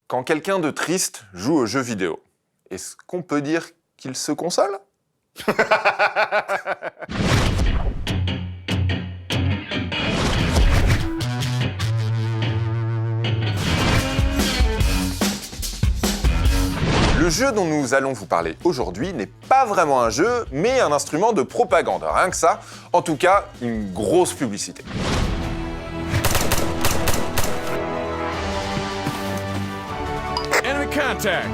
Quand quelqu'un de triste joue aux jeux vidéo, est-ce qu'on peut dire qu'il se console ? Le jeu dont nous allons vous parler aujourd'hui n'est pas vraiment un jeu, mais un instrument de propagande. Rien que ça, en tout cas, une grosse publicité. Enemy contact!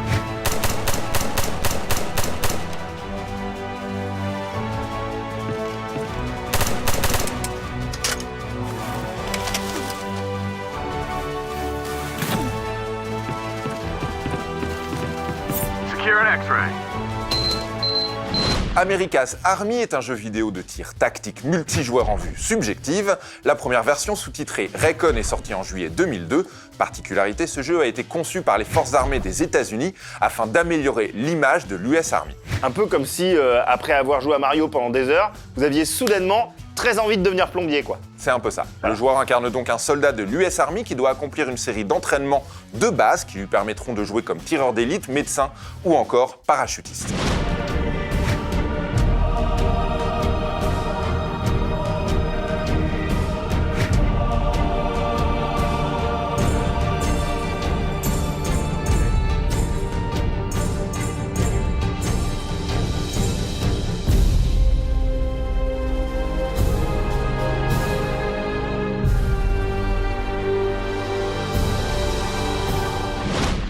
Secure an X-ray. America's Army est un jeu vidéo de tir tactique multijoueur en vue subjective. La première version, sous-titrée Recon, est sortie en juillet 2002. Particularité, ce jeu a été conçu par les forces armées des États-Unis afin d'améliorer l'image de l'US Army. Un peu comme si, après avoir joué à Mario pendant des heures, vous aviez soudainement très envie de devenir plombier, quoi. C'est un peu ça. Le joueur incarne donc un soldat de l'US Army qui doit accomplir une série d'entraînements de base qui lui permettront de jouer comme tireur d'élite, médecin ou encore parachutiste.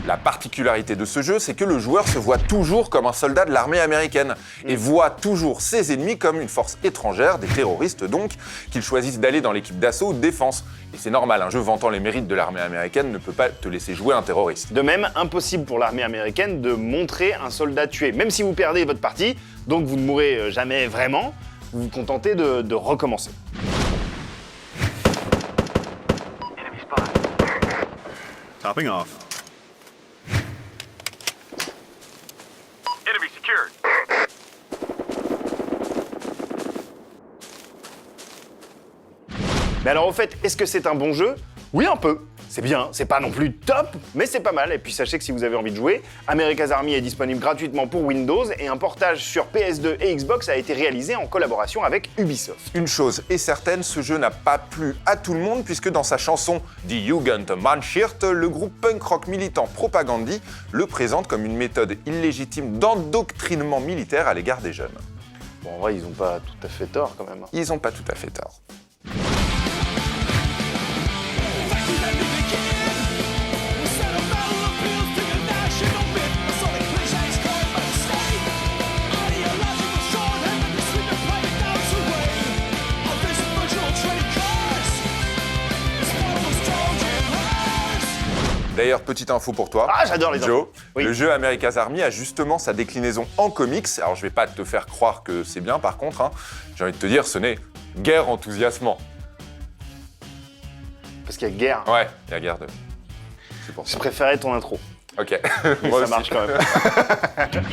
La particularité de ce jeu, c'est que le joueur se voit toujours comme un soldat de l'armée américaine et voit toujours ses ennemis comme une force étrangère, des terroristes donc, qu'ils choisissent d'aller dans l'équipe d'assaut ou de défense. Et c'est normal, un jeu vantant les mérites de l'armée américaine ne peut pas te laisser jouer un terroriste. De même, impossible pour l'armée américaine de montrer un soldat tué. Même si vous perdez votre partie, donc vous ne mourrez jamais vraiment, vous vous contentez de recommencer. Enemy spot. Topping off. Enemy secured. Mais alors au fait, est-ce que c'est un bon jeu ? Oui, un peu. C'est bien, c'est pas non plus top, mais c'est pas mal. Et puis sachez que si vous avez envie de jouer, America's Army est disponible gratuitement pour Windows et un portage sur PS2 et Xbox a été réalisé en collaboration avec Ubisoft. Une chose est certaine, ce jeu n'a pas plu à tout le monde puisque dans sa chanson Die Jugendmannschaft, le groupe punk rock militant Propagandhi le présente comme une méthode illégitime d'endoctrinement militaire à l'égard des jeunes. Bon, en vrai, ils ont pas tout à fait tort quand même. Ils n'ont pas tout à fait tort. D'ailleurs, petite info pour toi. Ah, j'adore les Joe, infos. Oui. le jeu America's Army a justement sa déclinaison en comics. Alors, je vais pas te faire croire que c'est bien, par contre. J'ai envie de te dire, ce n'est guère enthousiasmant. Parce qu'il y a guerre. Ouais, il y a guerre de... C'est pour Je ça. préférais ton intro. Ok. Mais Moi ça aussi. marche quand même.